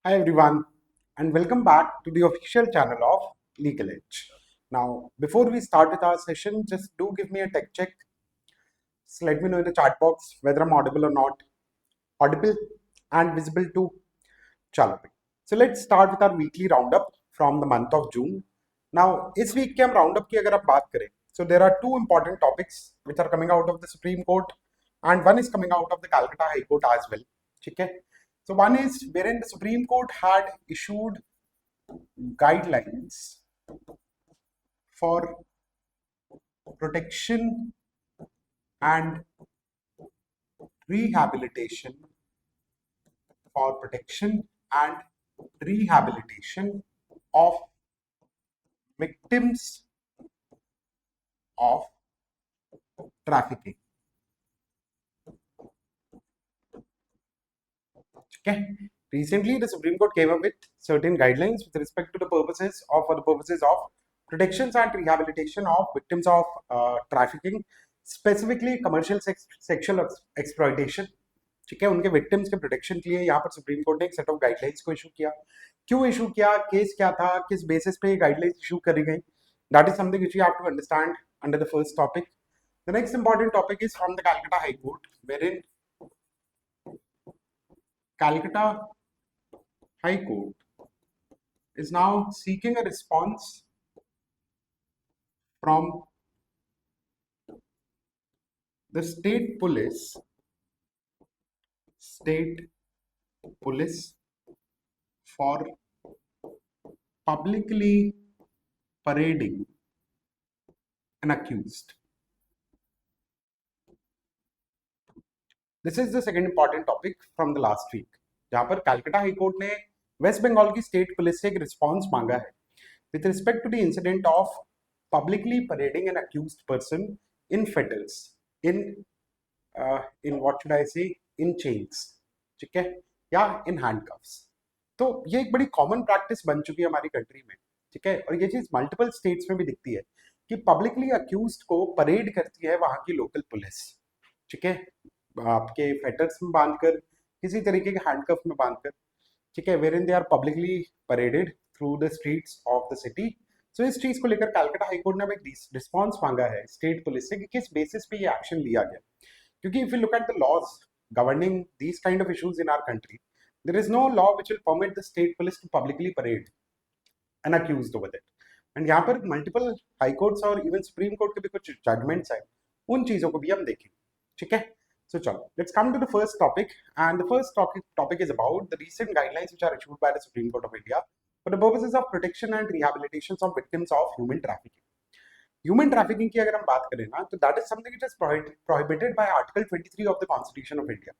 Hi everyone, and welcome back to the official channel of LegalEdge. Now, before we start with our session, just do give me a tech check. Just let me know in the chat box whether I'm audible or not. Audible and visible too. Chalo. So let's start with our weekly roundup from the month of June. Now, this week के हम roundup की अगर आप बात करें, so there are two important topics which are coming out of the Supreme Court, and one is coming out of the Calcutta High Court as well. ठीक है? So one is wherein the Supreme Court had issued guidelines for protection and rehabilitation for protection and rehabilitation of victims of trafficking. Okay. Recently, the Supreme Court came up with certain guidelines with respect to the purposes of for the purposes of protections and rehabilitation of victims of trafficking, specifically commercial sexual exploitation. ठीक है, उनके victims के protection के लिए यहाँ पर supreme court ने एक सेट ऑफ गाइडलाइंस को इशू किया. क्यों इशू किया, केस क्या था, किस बेसिस पे ये गाइडलाइंस इशू करी गई, that is something which you have to understand under the first topic. The next important topic is from the Calcutta High Court, wherein Calcutta High Court is now seeking a response from the state police for publicly parading an accused. This is the second important topic from the last week, जहाँ पर Calcutta High court ने waste Bengal की state police से एक response मांगा है with respect to the incident of publicly parading an accused person in fetters, in what should I say, in chains, ठीक है, या in handcuffs. तो ये एक बड़ी कॉमन प्रैक्टिस बन चुकी है हमारी कंट्री में, ठीक है, और ये चीज मल्टीपल स्टेट्स में भी दिखती है कि पब्लिकली अक्यूज्ड को परेड करती है वहां की लोकल पुलिस, ठीक है, आपके फेटर्स में बांधकर, किसी तरीके के हैंडकफ में बांधकर, ठीक है, wherein they are publicly paraded through the streets of the city. So इस चीज को लेकर कैलकाटा हाईकोर्ट ने एक रिस्पॉन्स मांगा है स्टेट पुलिस से कि किस बेसिस पे ये एक्शन लिया गया. क्योंकि if you look at the laws governing these kind of issues in our country, there is no law which will permit the state police to publicly parade an accused over that. And यहाँ पर multiple high courts और even supreme court के भी कुछ judgements हैं, उन चीजों को भी हम देखें, ठीक है. So, chalo, let's come to the first topic, and the first topic is about the recent guidelines which are issued by the Supreme Court of India for the purposes of protection and rehabilitation of victims of human trafficking. Human trafficking की अगर हम बात करें ना, तो that is something which is prohibited by Article 23 of the Constitution of India.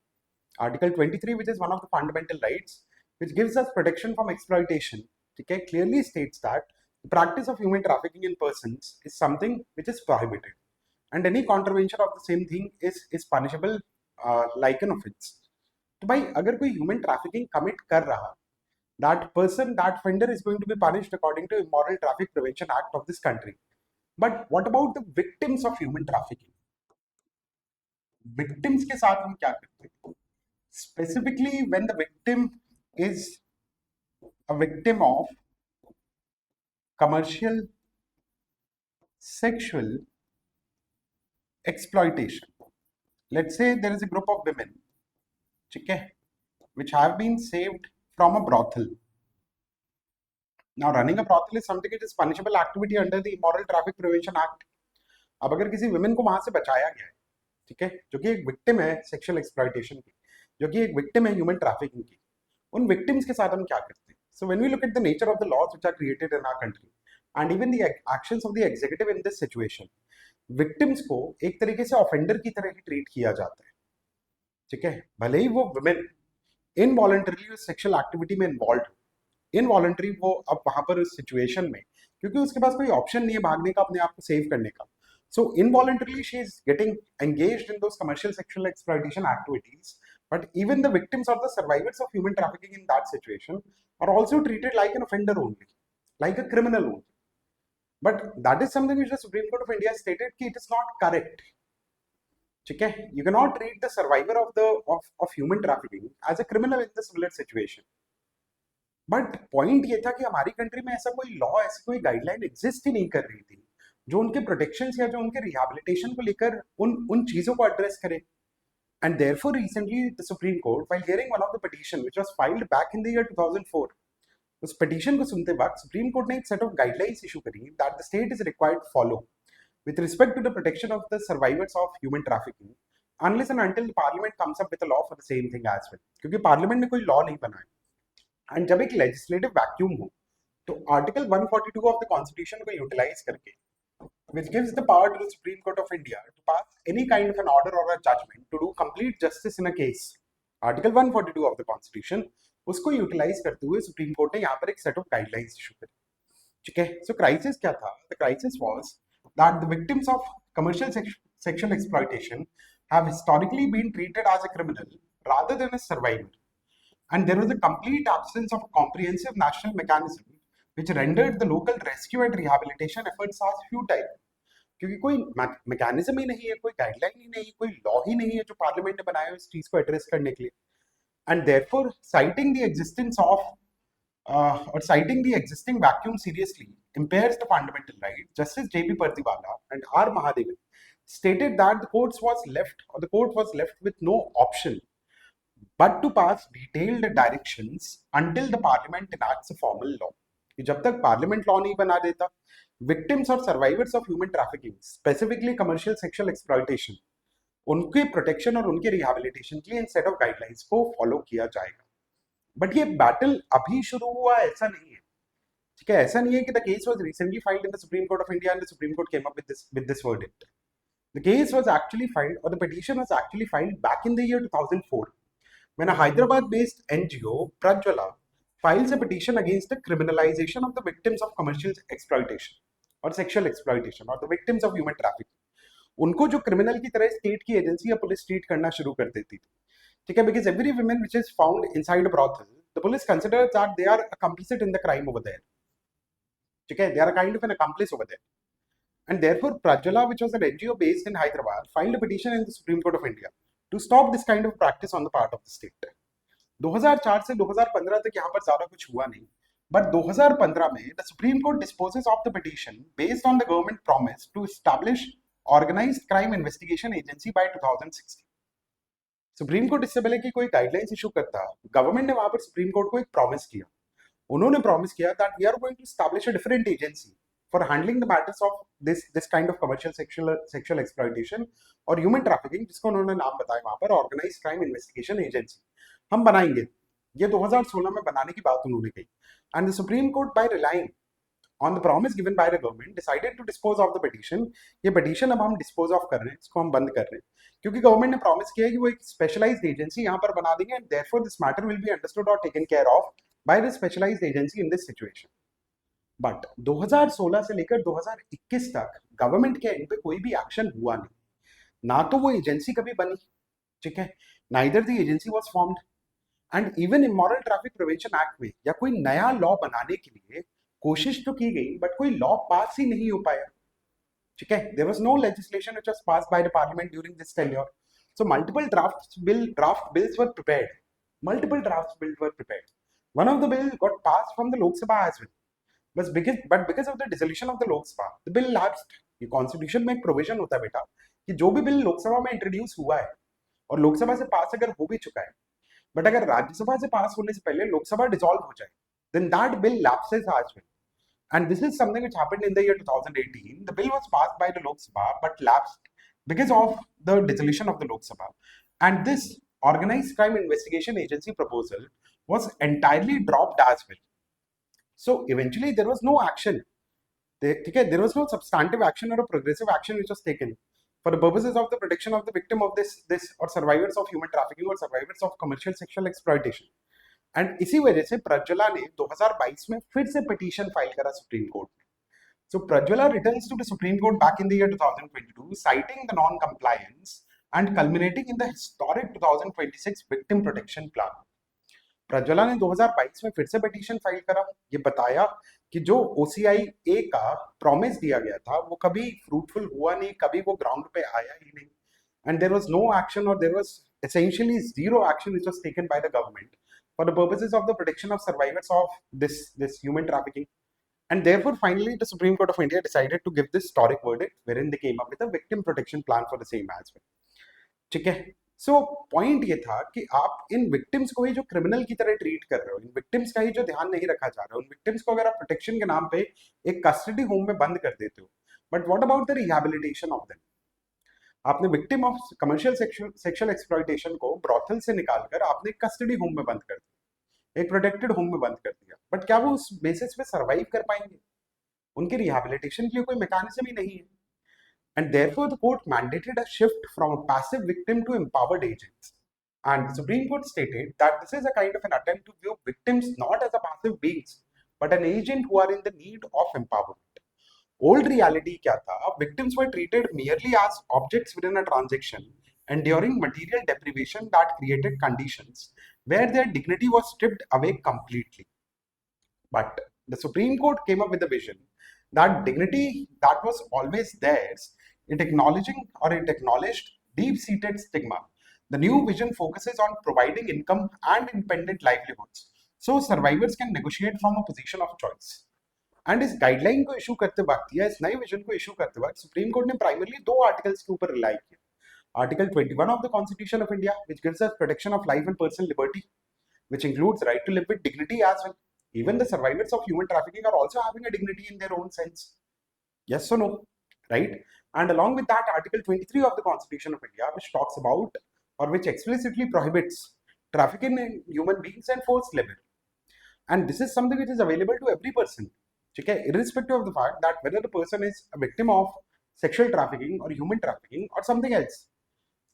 Article 23, which is one of the fundamental rights, which gives us protection from exploitation, okay, clearly states that the practice of human trafficking in persons is something which is prohibited. And any contravention of the same thing is punishable like an offense. तो भाई अगर कोई human trafficking commit कर रहा, that person, that offender is going to be punished according to Immoral Traffic Prevention Act of this country. But what about the victims of human trafficking? Victims के साथ हम क्या करते हैं? Specifically when the victim is a victim of commercial sexual exploitation. Let's say there is a group of women, okay, which have been saved from a brothel. Now, running a brothel is something which is punishable activity under the Immoral Traffic Prevention Act. अब अगर किसी women को वहां से बचाया गया है, ठीक है, जो कि एक victim है sexual exploitation की, जो कि एक victim है human trafficking की, उन victims के साथ हम क्या करते हैं? So when we look at the nature of the laws which are created in our country and even the actions of the executive in this situation, victims को एक तरीके से ऑफेंडर की तरह ही ट्रीट किया जाता है, ठीक है, भले ही वो वुमेन इनवॉलंटरीली उस सेक्सुअल एक्टिविटी में इन्वॉल्व, इनवॉलंटरी वो अब वहां पर उस सिचुएशन में, क्योंकि उसके पास कोई ऑप्शन नहीं है भागने का, अपने आप को सेव करने का. So involuntarily she is getting engaged in those commercial sexual exploitation activities. But even the victims और the survivors of human trafficking in that situation are also treated like an offender only, like a criminal only. But that is something which the Supreme Court of India stated कि it is not correct. ठीक है, you cannot treat the survivor of human trafficking as a criminal in the similar situation. But point ये था कि हमारी country में ऐसा कोई लॉ, ऐसी कोई गाइडलाइन एग्जिस्ट ही नहीं कर रही थी जो उनके प्रोटेक्शन या जो उनके रिहेबिलिटेशन को लेकर उन उन चीजों को एड्रेस करे. And therefore, recently, the Supreme Court, while hearing one of the petition which was filed back in the year 2004, उस petition को सुनते वक्त Supreme Court ने एक set of guidelines issue करी that the state is required to follow with respect to the protection of the survivors of human trafficking, unless and until the Parliament comes up with a law for the same thing as well. क्योंकि Parliament ने कोई law नहीं बनाया. And जब एक legislative vacuum हो, तो Article 142 of the Constitution को utilize करके, which gives the power to the Supreme Court of India to pass any kind of an order or a judgment to do complete justice in a case. Article 142 of the Constitution, उसको utilise करते हुए supreme court ने यहाँ पर एक set of guidelines issue करी. ठीक है. सो क्राइसिस क्या था? The crisis was that the victims of commercial sexual exploitation have historically been treated as a criminal rather than a survivor, and there was a complete absence of a comprehensive national mechanism which rendered the local rescue and rehabilitation efforts as futile. क्योंकि कोई mechanism ही नहीं है, कोई guideline ही नहीं, कोई law ही नहीं है जो पार्लियामेंट ने बनाया इस चीज को एड्रेस करने के लिए. And therefore citing the existence of or citing the existing vacuum seriously impairs the fundamental right. Justice J.B. Pardiwala and R. Mahadevan stated that the court was left with no option but to pass detailed directions until the parliament enacts a formal law. जब तक parliament law नहीं बना देता, victims और survivors of human trafficking, specifically commercial sexual exploitation, उनके protection और उनके rehabilitation के लिए इन सेट ऑफ गाइडलाइंस को फॉलो किया जाएगा. बट ये बैटल अभी शुरू हुआ ऐसा नहीं है. ठीक है. ऐसा नहीं है कि the case was recently filed in the supreme Court of India and the supreme Court came up with this verdict. The case was actually filed और the petition was actually filed back in the year 2004 when a Hyderabad-based NGO, Prauala, files a petition against the criminalization of the victims of commercial exploitation or sexual exploitation or the victims of human trafficking. उनको जो criminal की तरह state की agency या police treat करना शुरू कर देती थी. ठीक है. Because every women which is found inside a brothel, the police considers that they are complicit in the crime over there. ठीक है. They are kind of an accomplice over there. And therefore, Prauala, which was an NGO based in Hyderabad, filed a petition in the Supreme Court of India to stop this kind of practice on the part of the state. 2004 से 2015 तक यहाँ पर ज्यादा कुछ हुआ नहीं, but 2015 में the Supreme Court disposes of the petition based on the government promise to establish organized crime investigation agency by 2016. Supreme court इससे पहले कि कोई गाइडलाइंस इशू करता, गवर्नमेंट ने वहां पर सुप्रीम कोर्ट को एक प्रॉमिस किया. उन्होंने प्रॉमिस किया that we are going to establish a different agency for handling the matters of this kind of commercial sexual exploitation और human trafficking, जिसको उन्होंने नाम बताया वहां पर organized crime investigation agency. हम बनाएंगे. ये 2016 में बनाने की बात उन्होंने कही. And the Supreme Court, by relying on the promise given by the government, decided to dispose of the petition. ये petition अब हम dispose of कर रहे हैं, इसको हम बंद कर रहे हैं, क्योंकि गवर्नमेंट ने प्रॉमिस किया है कि वो एक स्पेशलाइज्ड एजेंसी यहाँ पर बना देंगे, and therefore this matter will be understood or taken care of by the specialized agency in this situation. But 2016 से लेकर 2021 तक गवर्नमेंट के एंड पे कोई भी एक्शन हुआ नहीं. ना तो वो एजेंसी कभी बनी. ठीक है. Neither the agency was formed. And even immoral traffic prevention act में या कोई नया लॉ बनाने के लिए कोशिश तो की गई, बट कोई लॉ पास ही नहीं हो पाया. ठीक है. There was no legislation which was passed by the parliament during this tenure. So multiple draft bills were prepared. One of the bill got passed from the Lok Sabha as well. बस because of the dissolution of the Lok Sabha, the bill lapsed. ये constitution में एक provision होता है बेटा कि जो भी बिल लोकसभा में इंट्रोड्यूस हुआ है और लोकसभा से पास अगर हो भी चुका है, बट अगर राज्यसभा से पास होने से पहले लोकसभा डिसॉल्व हो जाए, then that bill lapses as well. And this is something which happened in the year 2018. The bill was passed by the Lok Sabha but lapsed because of the dissolution of the Lok Sabha. And this organized crime investigation agency proposal was entirely dropped as well. So eventually there was no action. There was no substantive action or a progressive action which was taken for the purposes of the protection of the victim of this or survivors of human trafficking or survivors of commercial sexual exploitation. And इसी वजह से प्रज्वला ने 2022 में फिर से petition file करा supreme court में. So Prauala returns to the Supreme Court back in the year 2022, citing the non-compliance and culminating in the historic 2026 victim protection plan. Prajwala ने 2022 में फिर से पिटीशन फाइल करा. ये बताया कि जो OCIA का प्रॉमिस दिया गया था वो कभी फ्रूटफुल हुआ नहीं, कभी वो ग्राउंड पे आया ही नहीं. And there was no action और there was essentially zero action which was taken by the government for the purposes of the protection of survivors of this human trafficking. And therefore, finally, the Supreme Court of India decided to give this historic verdict, wherein they came up with a victim protection plan for the same as well. ठीक है. So point ये था कि आप इन victims को ही जो criminal की तरह ट्रीट कर रहे हो, इन विक्टिम्स का ही जो ध्यान नहीं रखा जा रहा है, उन विक्टिम्स को अगर आप प्रोटेक्शन के नाम पे एक कस्टडी होम में बंद कर देते हो, but what about the rehabilitation of them? आपने victim of commercial sexual exploitation को ब्रॉथल से निकालकर आपने कस्टडी होम में बंद कर दिया, एक प्रोटेक्टेड होम में बंद कर दिया, बट क्या वो उस बेसिस पे सर्वाइव कर पाएंगे? उनके रिहैबिलिटेशन के लिए कोई मैकेनिज्म ही नहीं है. And therefore, the court mandated a shift from a passive victim to empowered agents. And the Supreme Court stated that this is a kind of an attempt to view victims not as a passive beings, but an agent who are in the need of empowerment. Old reality kya tha? Victims were treated merely as objects within a transaction, enduring material deprivation that created conditions where their dignity was stripped away completely. But the Supreme Court came up with a vision that dignity that was always theirs, it acknowledged deep-seated stigma. The new vision focuses on providing income and independent livelihoods, so survivors can negotiate from a position of choice. And इस guideline को issue करते वक्त या इस नए vision को issue करते वक्त सुप्रीम कोर्ट ने प्राइमरली दो आर्टिकल्स के ऊपर रिलाई किया. Article 21 of the constitution of India, which gives us protection of life and personal liberty, which includes right to live with dignity as well. Even the survivors of human trafficking are also having a dignity in their own sense. Yes or no? Right? And along with that, Article 23 of the Constitution of India, which talks about or which explicitly prohibits trafficking in human beings and forced labor. And this is something which is available to every person, okay, irrespective of the fact that whether the person is a victim of sexual trafficking or human trafficking or something else.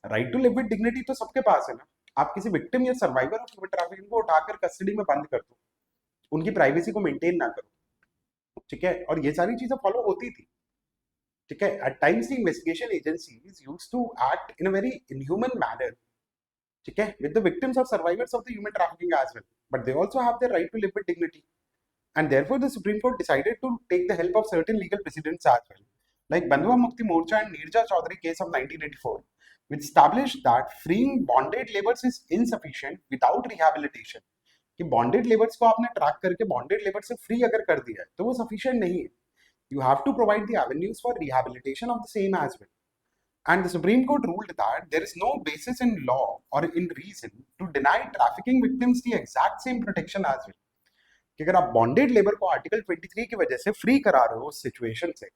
Right to live with dignity तो सबके पास है ना. आप किसी victim या survivor of human trafficking को उठाकर custody में बंद कर दो, उनकी प्राइवेसी को मेंटेन ना करो, ठीक है, और ये सारी चीजें फॉलो होती थी, ठीक है. At times the investigation agencies used to act in a very inhuman manner, ठीक है, विद द विक्टिम्स और survivors of the human trafficking as well, but they also have the right to live with dignity. And therefore the supreme court decided to take the help of certain legal precedents as well, like Bandhuwa Mukti Morcha and Neerja Chaudhary case of 1984, which established that freeing bonded laborers is insufficient without rehabilitation. कि bonded labours को आपने track करके bonded labour से free अगर कर दिया है तो वो सफिशिएंट नहीं है. You have to provide the avenues for rehabilitation of the same as well. And the supreme Court ruled that there is no basis in law और in reason to deny trafficking victims the exact same protection as well. कि अगर आप bonded labour को article 23 की वजह से free करा रहे हो उस सिचुएशन से,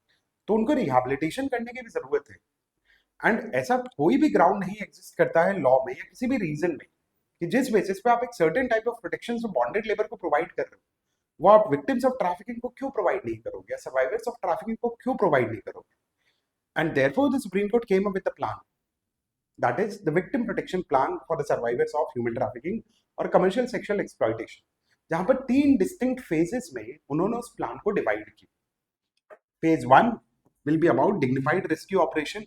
तो उनको रिहैबिलिटेशन करने की भी जरूरत है. एंड ऐसा कोई भी ग्राउंड नहीं एग्जिस्ट करता है लॉ में या किसी भी रीजन में कि जिस बेसिस पे आप एक सर्टेन टाइप ऑफ प्रोटेक्शन जो बॉन्डेड लेबर को प्रोवाइड कर रहे हो, वो आप विक्टिम्स ऑफ ट्रैफिकिंग को क्यों प्रोवाइड नहीं करोगे या सर्वाइवर्स ऑफ ट्रैफिकिंग को क्यों प्रोवाइड नहीं करोगे. And therefore the supreme Court came up with the plan, that is the victim protection plan for the survivors of human trafficking और कमर्शियल सेक्सुअल एक्सप्लॉयटेशन, जहां पर 3 डिस्टिंक्ट फेजेस में उन्होंने उस प्लान को डिवाइड किया. Phase 1 will be about dignified rescue operation.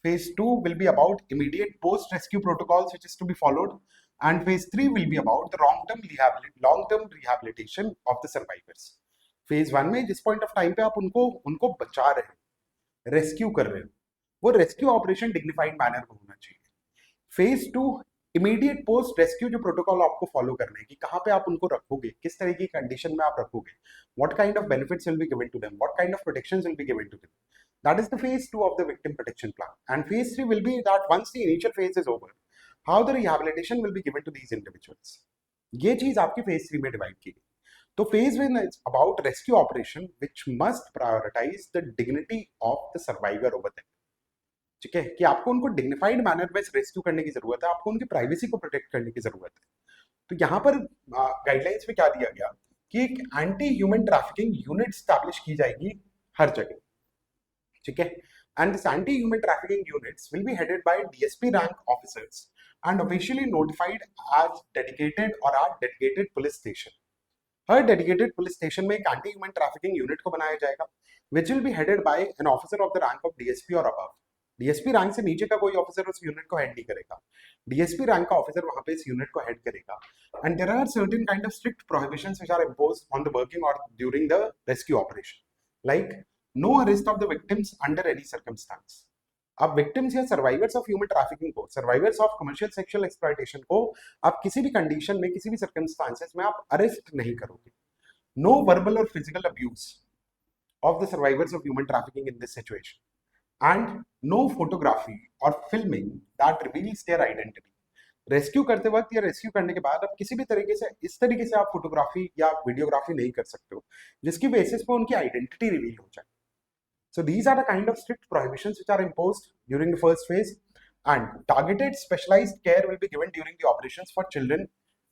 Phase 2 will be about immediate post-rescue protocols which is to be followed. And phase 3 will be about the long-term rehabilitation of the survivors. Phase 1 में जिस point of time पे आप उनको बचा रहे हो, rescue कर रहे हो, वो rescue operation dignified manner में होना चाहिए. Phase 2 इमीडिएट पोस्ट रेस्क्यू जो प्रोटोकॉल आपको फॉलो करना है कि कहाँ पे आप उनको रखोगे, किस तरह की कंडीशन में आप रखोगे, what kind of benefits will be given to them, what kind of protections will be given to them. That is the phase 2 of the victim protection plan. And phase 3 will be that once the initial phase is over, how the rehabilitation will be given to these individuals. ये चीज आपकी phase 3 में divide की गई. तो phase 1 is about rescue operation which must prioritise the dignity of the survivor over them. ठीक है, कि आपको उनको डिग्निफाइड मैनर में रेस्क्यू करने की जरूरत है, आपको उनकी प्राइवेसी को प्रोटेक्ट करने की जरूरत है. तो यहाँ पर गाइडलाइंस में क्या दिया गया कि एक anti human trafficking unit establish की जाएगी हर जगह. ठीक है, and this anti human trafficking units will be headed by DSP rank officers and officially notified as dedicated और आर डेडिकेटेड पुलिस स्टेशन. हर डेडिकेटेड पुलिस स्टेशन में एक एंटी ह्यूमन ट्रैफिकिंग यूनिट को बनाया जाएगा which will be headed by an officer of the rank of DSP और above. DSP rank से नीचे का कोई ऑफिसर उस यूनिट को हेड नहीं करेगा, डीएसपी रैंक का ऑफिसर वहां पे इस यूनिट को हेड करेगा. And there are certain kind of strict prohibitions which are imposed on the working और during the rescue operation, like no arrest of the victims under any circumstances. आप victims या survivors of human trafficking को, survivors of commercial sexual exploitation को आप किसी भी condition में, किसी भी सर्कमस्टांसेस में आप अरेस्ट नहीं करोगे. नो वर्बल और physical abuse of the survivors of human trafficking in this situation, and no photography और filming that reveals their identity. Rescue करते वक्त या रेस्क्यू करने के बाद आप किसी भी तरीके से, इस तरीके से आप फोटोग्राफी या वीडियोग्राफी नहीं कर सकते हो जिसकी बेसिस पे उनकी आइडेंटिटी रिवील हो जाए. So these are the kind of strict prohibitions which are imposed during the first phase, and targeted specialized care will be given during the operations for children,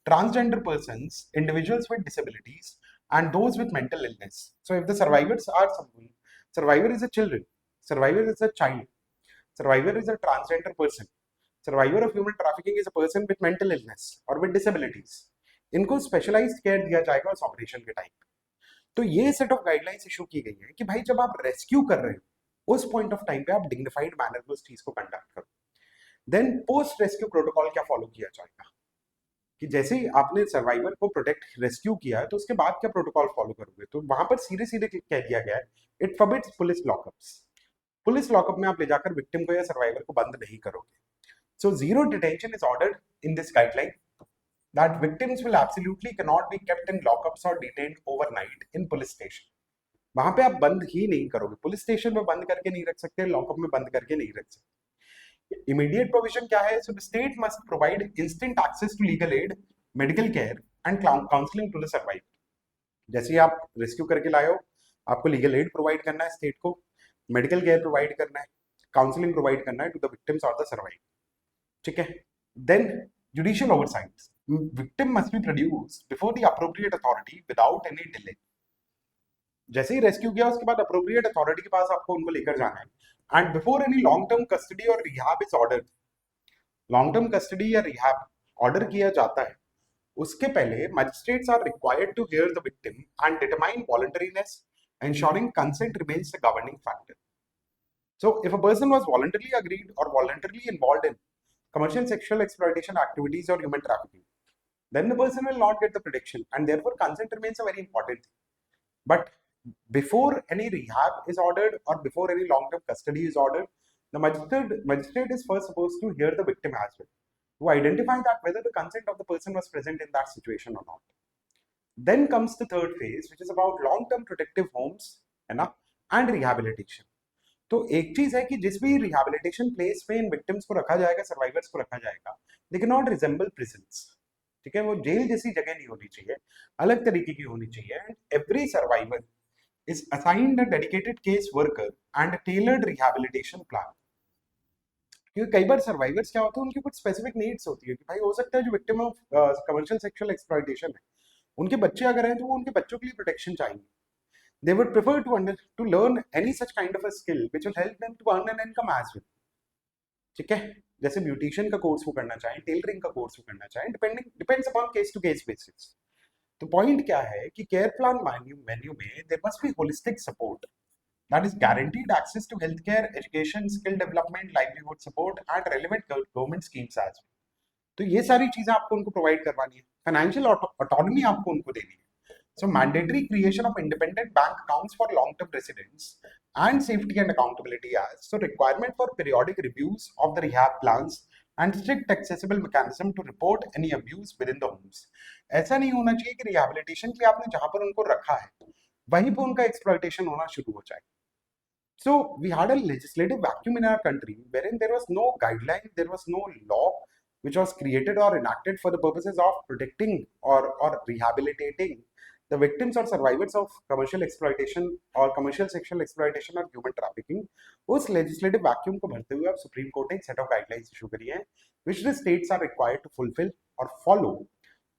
transgender persons, individuals with disabilities, and those with mental illness. So if the survivors are someone, survivor is a children, survivor is a child, survivor is a transgender person, survivor of human trafficking is a person with mental illness or with disabilities, इनको specialized care दिया जाएगा उस operation के time. तो ये set of guidelines issue की गई है कि भाई जब आप रेस्क्यू कर रहे हो उस पॉइंट ऑफ टाइम पे आप डिग्निफाइड मैनर में उस चीज को कंडक्ट करो. देन पोस्ट रेस्क्यू प्रोटोकॉल क्या फॉलो किया जाएगा कि जैसे ही आपने सर्वाइवर को प्रोटेक्ट रेस्क्यू किया है तो उसके बाद क्या प्रोटोकॉल फॉलो करोगे. तो वहां पर सीधे सीधे कह दिया गया है, it forbids police lockups. Police lockup में आप ले जाकर विक्टिम को या सर्वाइवर को बंद नहीं करोगे. So zero detention is ordered in this guideline, that victims will absolutely cannot be kept in lockups or detained overnight in police station. वहां पे आप बंद ही नहीं करोगे, पुलिस स्टेशन में बंद करके नहीं रख सकते, लॉकअप में बंद करके नहीं रख सकते. इमीडिएट प्रोविजन क्या है? So the state must provide instant access to legal aid, medical care and counselling to the survivor. जैसे ही आप रेस्क्यू करके लाए हो, आपको लीगल एड प्रोवाइड करना है स्टेट को, मेडिकल केयर प्रोवाइड करना है, काउंसलिंग प्रोवाइड करना है टू द विक्टिम्स और द सर्वाइवर. ठीक है. Then judicial oversight. Victim must be produced before the appropriate authority without any delay. जैसे ही रेस्क्यू किया उसके बाद अप्रोप्रिएट अथॉरिटी के पास आपको उनको लेकर जाना है. And before any long term custody और rehab is order, long term custody या रिहाब ऑर्डर किया जाता है उसके पहले magistrates are required to hear the victim and determine voluntariness, ensuring consent remains the governing factor. So if a person was voluntarily agreed or voluntarily involved in commercial sexual exploitation activities or human trafficking, then the person will not get the protection, and therefore consent remains a very important thing. But before any rehab is ordered or before any long-term custody is ordered, the magistrate is first supposed to hear the victim as well, to identify that whether the consent of the person was present in that situation or not. Then comes the third phase, which is about long-term protective homes, है ना, and rehabilitation. तो एक चीज है कि जिस भी rehabilitation place में इन विक्टिम्स को रखा जाएगा, सर्वाइवर्स को रखा जाएगा, they can not resemble prisons. ठीक है, वो जेल जैसी जगह नहीं होनी चाहिए, अलग तरीके की होनी चाहिए. And every survivor is assigned a dedicated case worker and tailored rehabilitation plan. क्योंकि कई बार सर्वाइवर्स क्या होते हैं, उनकी कुछ स्पेसिफिक नीड्स होती है कि भाई हो सकता है जो victim of commercial sexual exploitation है, उनके बच्चे अगर हैं तो वो उनके बच्चों के लिए प्रोटेक्शन चाहिए. They would prefer to learn any such kind of a skill which will help them to earn an income as well. ठीक है, जैसे ब्यूटिशियन का कोर्स वो करना चाहें, टेलरिंग का कोर्स वो करना चाहें, depends upon case to case basis. तो पॉइंट क्या है कि केयर प्लान मेन्यू में there must be holistic support, that is guaranteed access to healthcare, education, skill development, livelihood support and relevant government schemes as well. तो ये सारी चीजें आपको उनको प्रोवाइड करवानी है. फाइनेंशियल ऑटोनॉमी आपको उनको देनी है. So mandatory creation of independent bank accounts for long-term residents and safety and accountability as so requirement for periodic reviews of the rehab plans and strict accessible mechanism to report any abuse within the homes. ऐसा नहीं होना चाहिए कि rehabilitation के लिए आपने जहां पर उनको रखा है वहीं पर उनका exploitation होना शुरू हो जाए. So we had a legislative vacuum in our country wherein there was no guideline, there was no law which was created or enacted for the purposes of protecting or rehabilitating the victims or survivors of commercial exploitation or commercial sexual exploitation or human trafficking. उस legislative vacuum को भरते हुए अब supreme court ने एक set of guidelines issue करी है which the states are required to fulfill or follow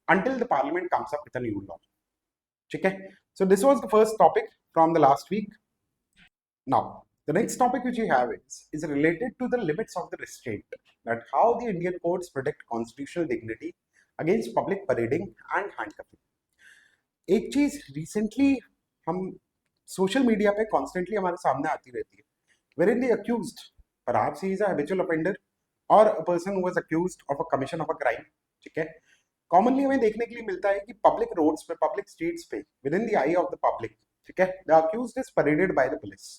until the parliament comes up with a new law. ठीक है, so this was the first topic from the last week. Now the next topic which we have is related to the limits of the restraint, that how the Indian courts protect constitutional dignity against public parading and handcuffing. एक चीज recently हम social media पे constantly हमारे सामने आती रहती है, wherein the accused, perhaps he is a habitual offender or a person who was accused of a commission of a crime. ठीक है, कॉमनली हमें देखने के लिए मिलता है कि पब्लिक रोड्स पे, पब्लिक स्ट्रीट्स पे, within the eye of the public, ठीक है, the accused is paraded by the police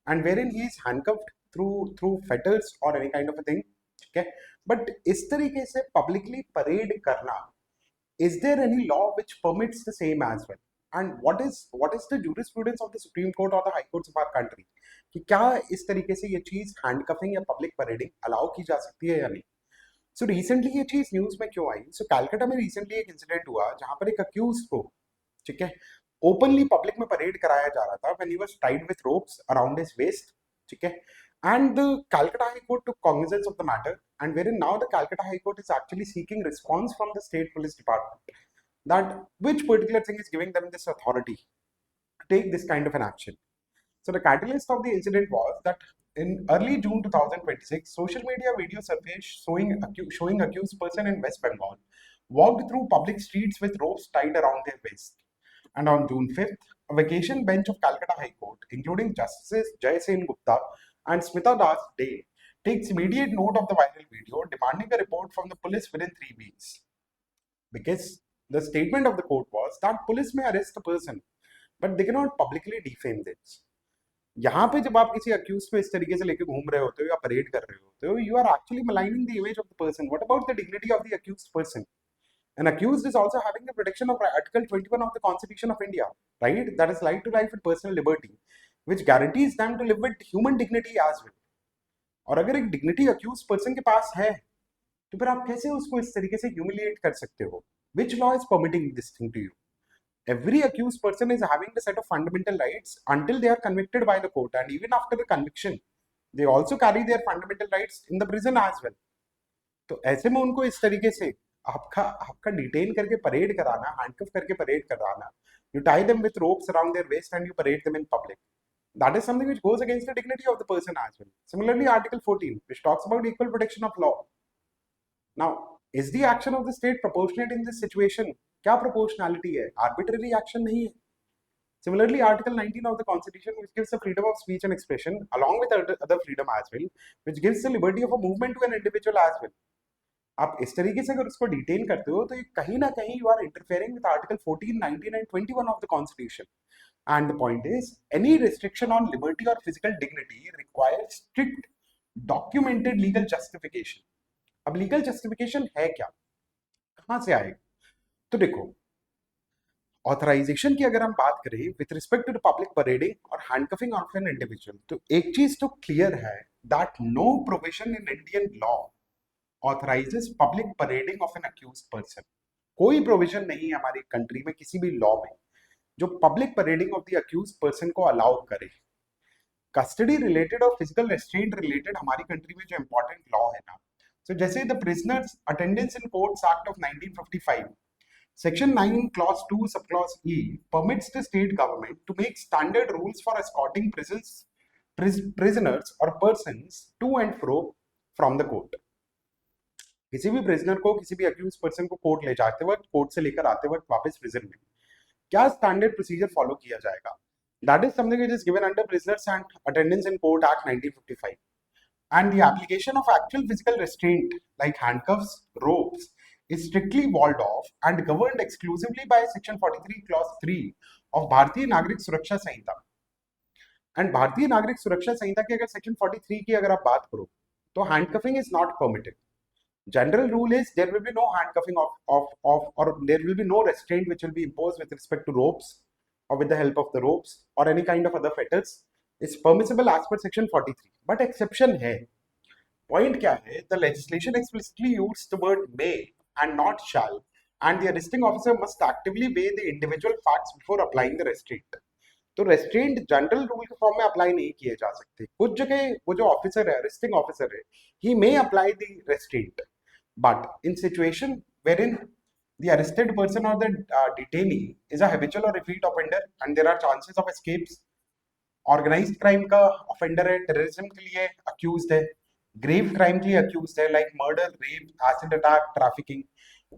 and wherein he is handcuffed through fetters or any kind of a thing, ठीक है. But इस तरीके से publicly parade करना, is there any law which permits the same as well? And what is the jurisprudence of the Supreme Court or the High Courts of our country कि क्या इस तरीके से ये चीज हैंडकफिंग या पब्लिक परेडिंग अलाउ की जा सकती है या नहीं. सो रिसेंटली ये चीज न्यूज में क्यों आई? सो कैलकाटा में रिसेंटली एक इंसिडेंट हुआ जहां पर एक अक्यूज को, ठीक है, ओपनली पब्लिक में परेड कराया जा रहा था when he was tied with ropes around his waist, ठीक है. And the Calcutta High Court took cognizance of the matter, and wherein now the Calcutta High Court is actually seeking response from the state police department that which particular thing is giving them this authority to take this kind of an action. So the catalyst of the incident was that in early June 2026, social media video surfaced showing accused person in West Bengal walked through public streets with ropes tied around their waist. And on June 5th, a vacation bench of Calcutta High Court, including Justices Jai Sen Gupta and Smita Das Day, takes immediate note of the viral video, demanding a report from the police within 3 weeks. Because the statement of the court was that police may arrest a person, but they cannot publicly defame this. यहाँ पे जब आप किसी accused को इस तरीके से लेके घूम रहे होते हो या परेड कर रहे होते हो, you are actually maligning the image of the person. What about the dignity of the accused person? An accused is also having the protection of Article 21 of the Constitution of India, right? That is right to life and personal liberty, which guarantees them to live with human dignity as well. और अगर एक dignity accused person के पास है, तो फिर आप कैसे उसको इस तरीके से humiliate कर सकते हो? Which law is permitting this thing to you? Every accused person is having a set of fundamental rights until they are convicted by the court, and even after the conviction, they also carry their fundamental rights in the prison as well. तो ऐसे में उनको इस तरीके से आपका detain करके parade कराना, हैंडकफ करके परेड कराना, you tie them with ropes around their waist and you parade them in public. That is something which goes against the dignity of the person as well. Similarly, Article 14, which talks about equal protection of law. Now, is the action of the state proportionate in this situation? क्या proportionality है? Arbitrary action नहीं है. Similarly, Article 19 of the Constitution, which gives the freedom of speech and expression, along with other freedom as well, which gives the liberty of a movement to an individual as well. आप इस तरीके से अगर उसको detain करते हो, तो ये कहीं ना कहीं you are interfering with Article 14, 19 and 21 of the Constitution. And the point is, any restriction on liberty or physical dignity requires strict documented legal justification. अब लीगल जस्टिफिकेशन है क्या, कहां से आएगा? तो देखो, ऑथराइजेशन की अगर हम बात करें with respect to the public parading और हैंडकफिंग ऑफ एन इंडिविजुअल, तो एक चीज तो क्लियर है that no provision in Indian law authorises public parading of an accused person. कोई प्रोविजन नहीं है हमारी कंट्री में किसी भी लॉ में जो public parading of the accused person को अलाउ करे. कस्टडी रिलेटेड और फिजिकल रेस्ट्रेंट रिलेटेड हमारी कंट्री में जो इंपॉर्टेंट लॉ है ना, so जैसे the prisoners attendance in courts act of 1955, section 9 clause 2 subclause E permits the state government to make standard rules for escorting prisoners or persons to and fro from the court. किसी भी prisoner को, किसी भी accused person को court ले जाते वक्त, court से लेकर आते वक्त वापस prison में क्या standard procedure follow किया जाएगा? That is something which is given under Prisoners and Attendance in Court Act 1955. And the application of actual physical restraint like handcuffs, ropes is strictly walled off and governed exclusively by section 43 clause 3 of Bharatiya Nagrik Suraksha Sanhita. And Bharatiya Nagrik Suraksha Sanhita की अगर section 43 की अगर आप बात करो, तो handcuffing is not permitted. General rule is there will be no handcuffing or there will be no restraint which will be imposed with respect to ropes or with the help of the ropes or any kind of other fetters. Is permissible as per section 43, but exception है. Point क्या है? The legislation explicitly used the word may and not shall, and the arresting officer must actively weigh the individual facts before applying the restraint. तो restraint general rule के form में apply नहीं किए जा सकते. कुछ जगह वो जो ऑफिसर है, arresting officer है, he may apply the restraint, but in situation wherein the arrested person or the detainee is a habitual or repeat offender and there are chances of escapes, organised crime का offender है, terrorism के लिए accused है, grave crime के लिए accused है like murder, rape, acid attack, trafficking,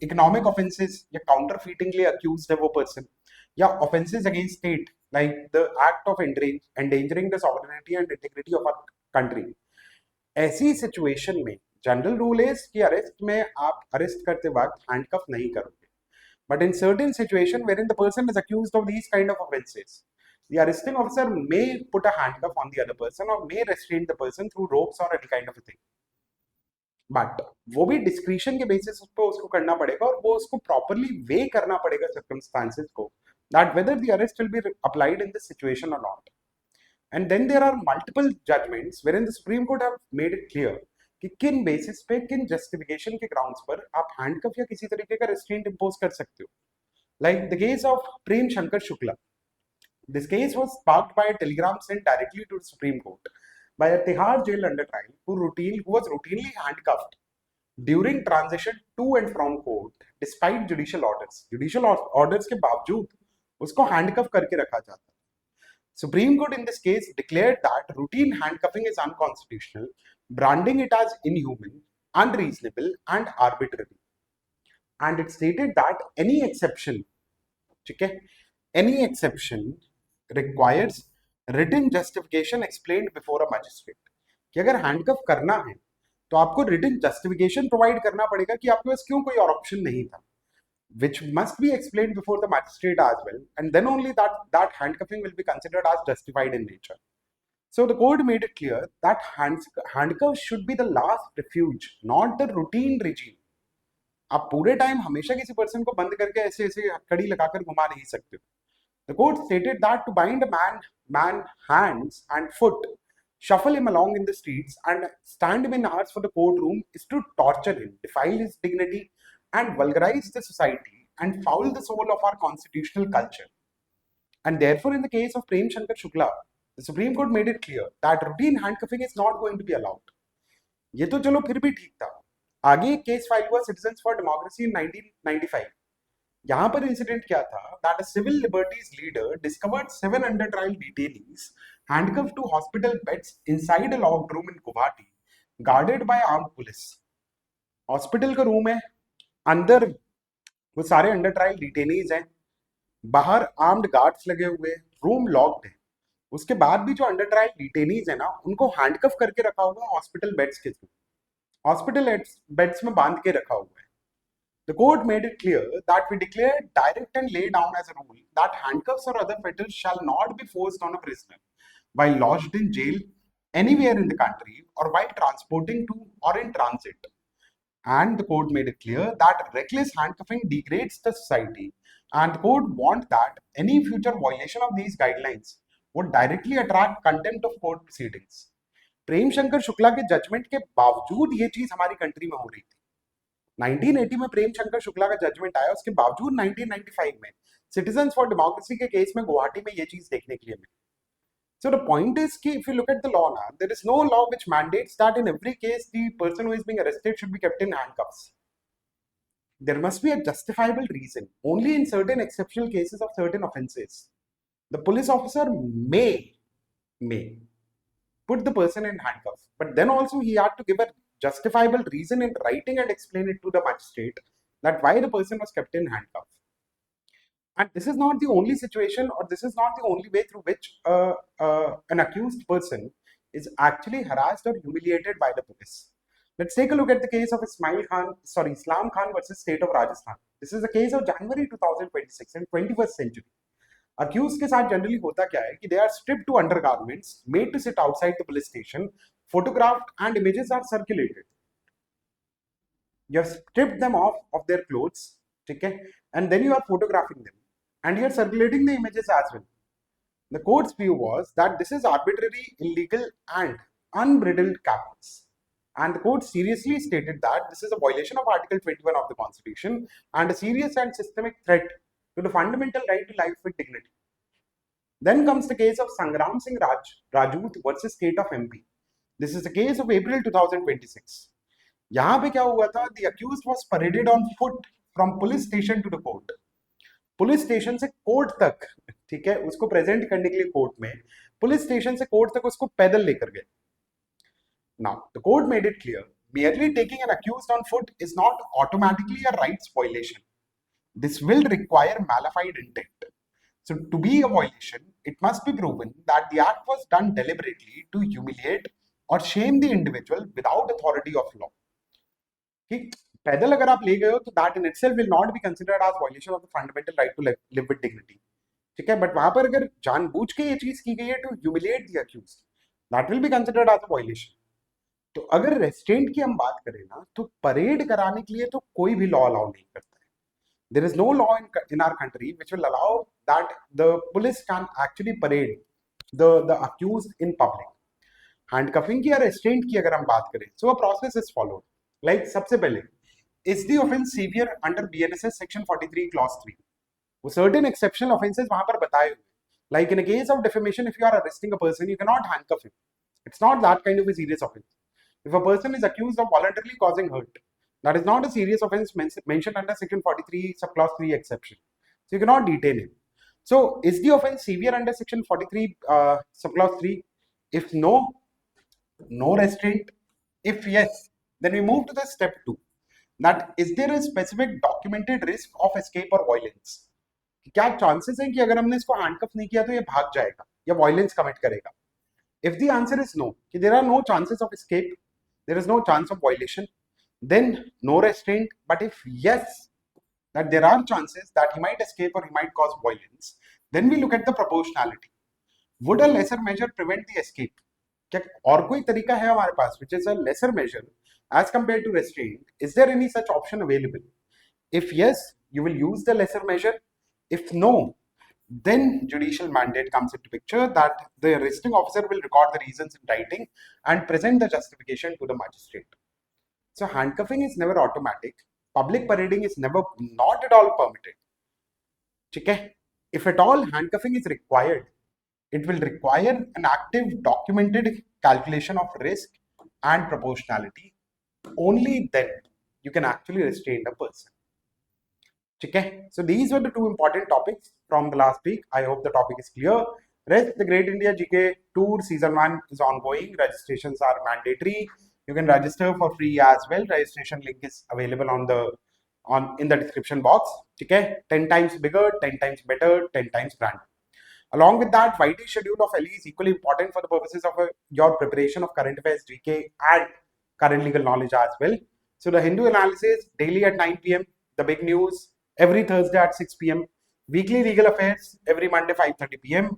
economic offences या counterfeiting के लिए अक्यूज्ड है वो पर्सन, या offences against state like the act of endangering the sovereignty and integrity of our country. ऐसी सिचुएशन में जनरल रूल है कि अरेस्ट में आप अरेस्ट करते वक्त हैंडकफ नहीं करोगे. But in certain situation where in the person is accused of these kind of offences, The arresting officer may put a handcuff on the other person or may restrain the person through ropes or any kind of a thing. But वो भी discretion के basis पे उसको करना पड़ेगा और वो उसको प्रॉपरली वे करना पड़ेगा सर्कमस्टांसेस को, that whether the arrest will be applied in this situation और not. And then there are multiple judgments where in the supreme Court have made it clear कि किन बेसिस पे, किन जस्टिफिकेशन के ग्राउंड्स पर आप हैंडकफ या किसी तरीके का रेस्ट्रेंट इंपोज कर सकते हो. Like the case of Prem Shankar Shukla. This case was sparked by a telegram sent directly to the Supreme Court by a Tihar jail under trial who was routinely handcuffed during transition to and from court despite judicial orders. Judicial orders के बावजूद उसको handcuff करके रखा जाता. Supreme Court in this case declared that routine handcuffing is unconstitutional, branding it as inhuman, unreasonable, and arbitrary. And it stated that any exception, any exception requires written justification explained before a magistrate. कि अगर handcuff करना है तो आपको written justification provide करना पड़ेगा कि आपके पास क्यों कोई और ऑप्शन नहीं था, which must be explained before the magistrate as well, and then only that handcuffing will be considered as justified in nature. So the court made it clear that handcuffs should be the last refuge, not the routine regime. आप पूरे time हमेशा किसी person को बंद करके ऐसे ऐसे कड़ी लगाकर घुमा नहीं सकते हो. The court stated that to bind a man hands and foot, shuffle him along in the streets, and stand him in hours for the courtroom is to torture him, defile his dignity, and vulgarize the society and foul the soul of our constitutional culture. And therefore, in the case of Prem Shankar Shukla, the Supreme Court made it clear that routine handcuffing is not going to be allowed. ये तो चलो फिर भी ठीक था. आगे एक case file हुआ सिटीजन्स फॉर डेमोक्रेसी इन 1995. यहाँ पर इंसिडेंट क्या था, that a civil liberties leader discovered 7 under trial detainees handcuffed to hospital beds inside a locked room in Guwahati guarded by armed police. Hospital का रूम है, अंदर वो सारे अंडर ट्रायल डिटेनीज हैं, बाहर आर्म्ड गार्ड्स लगे हुए, रूम लॉक्ड है. उसके बाद भी जो अंडर ट्रायल डिटेनीज है ना, उनको हैंडकफ करके रखा हुआ है हॉस्पिटल बेड्स के थ्रू, हॉस्पिटल बेड्स में बांध के रखा हुआ है. The court made it clear that we declare direct and lay down as a rule that handcuffs or other fetters shall not be forced on a prisoner while lodged in jail anywhere in the country or while transporting to or in transit. And the court made it clear that reckless handcuffing degrades the society, and the court warned that any future violation of these guidelines would directly attract contempt of court proceedings. Prem Shankar Shukla के judgement के बावजूद ये चीज हमारी country में हो रही थी. 1980 में प्रेम शंकर शुक्ला का जजमेंट आया, उसके बावजूद 1995 में सिटीजन्स फॉर डेमोक्रेसी के केस में गुवाहाटी में ये चीज देखने के लिए मिली. So the point is कि if you look at the law now, there is no law which mandates that in every case the person who is being arrested should be kept in handcuffs. There must be a justifiable reason. Only in certain exceptional cases of certain offences, the police officer may put the person in handcuffs, but then also he had to give a justifiable reason in writing and explain it to the magistrate that why the person was kept in handcuffs. And this is not the only situation, or this is not the only way through which an accused person is actually harassed or humiliated by the police. Let's take a look at the case of Islam Khan versus State of Rajasthan. This is a case of January 2026 in 21st century. Accused के साथ generally होता क्या है कि they are stripped to undergarments, made to sit outside the police station, photographed, and images are circulated. You have stripped them of their clothes, okay, and then you are photographing them, and you are circulating the images as well. The court's view was that this is arbitrary, illegal, and unbridled caprice. And the court seriously stated that this is a violation of Article 21 of the Constitution and a serious and systemic threat to the fundamental right to life with dignity. Then comes the case of Sangram Singh Rajput versus State of MP. This is the case of April 2026. यहाँ पे क्या हुआ था? The accused was paraded on foot from police station to the court. Police station से court तक, ठीक है, उसको प्रेजेंट करने के लिए कोर्ट में, पुलिस स्टेशन से कोर्ट तक उसको पैदल लेकर गए. Now, the court made it clear, merely taking an accused on foot is not automatically a rights violation. This will require malafide intent. So, to be a violation, it must be proven that the act was done deliberately to humiliate or shame the individual without authority of law. ठीक, पैदल अगर आप ले गए हो तो that in itself will not be considered as violation of the fundamental right to live with dignity. ठीक है, बट वहां पर अगर जानबूझ के ये चीज की गई है to humiliate the accused, that will be considered as a violation. तो अगर रेस्ट्रेंट की हम बात करें ना, तो परेड कराने के लिए तो कोई भी लॉ अलाउ नहीं करता है। There is no law in our country which will allow that the police can actually parade the accused in public. Handcuffing की या रेस्ट्रेंट की अगर हम बात करें, so a process is followed. Like सबसे पहले, is the offence severe under BNSS section 43 clause 3, वो सर्टेन एक्सेप्शनल ऑफेंसेस वहां पर बताए हुए, like in case of defamation if you are arresting a person you can not handcuff him, it's not that kind of a serious offence. If a person is accused of voluntarily causing hurt, that is not a serious offense mentioned under section 43 subclause 3 exception, so you cannot detain him. So is the offense severe under section 43 subclause 3? If no, no restraint. If yes, then we move to the step 2, that is there a specific documented risk of escape or violence? क्या chances हैं कि अगर हमने इसको handcuff नहीं किया तो ये भाग जाएगा या वायलेंस कमिट करेगा? If the answer is no, कि there are no chances of escape, there is no chance of violation, then no restraint. But if yes, that there are chances that he might escape or he might cause violence, then we look at the proportionality. Would a lesser measure prevent the escape? क्या और कोई तरीका है हमारे पास which is a lesser measure as compared to restraint? Is there any such option available? If yes, you will use the lesser measure. If no, then judicial mandate comes into picture, that the arresting officer will record the reasons in writing and present the justification to the magistrate. So handcuffing is never automatic. Public parading is never not at all permitted. ठीक है? If at all handcuffing is required, it will require an active documented calculation of risk and proportionality. Only then you can actually restrain a person. Okay, so these were the two important topics from the last week. I hope the topic is clear. Rest, the Great India GK Tour Season 1 is ongoing. Registrations are mandatory. You can register for free as well. Registration link is available in the description box. Okay, 10 times bigger, 10 times better, 10 times brand. Along with that, Friday schedule of LE is equally important for the purposes of your preparation of current affairs, GK, and current legal knowledge as well. So the Hindu analysis daily at 9 p.m. The big news every Thursday at 6 p.m. Weekly legal affairs every Monday 5:30 p.m.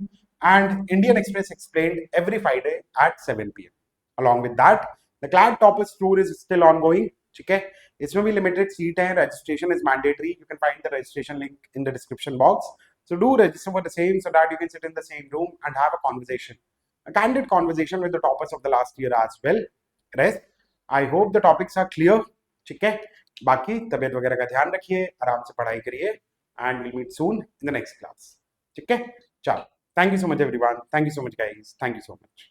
and Indian Express explained every Friday at 7 p.m. Along with that, the CLAT toppers tour is still ongoing. ठीक है, इसमें भी limited seat है. Registration is mandatory. You can find the registration link in the description box. So do register for the same so that you can sit in the same room and have a conversation, a candid conversation with the toppers of the last year as well. Rest, I hope the topics are clear. ठीक है, बाकी तबीयत वगैरह का ध्यान रखिए, आराम से पढ़ाई करिए, and we'll meet soon in the next class. ठीक है, चलो, thank you so much everyone, thank you so much guys, thank you so much.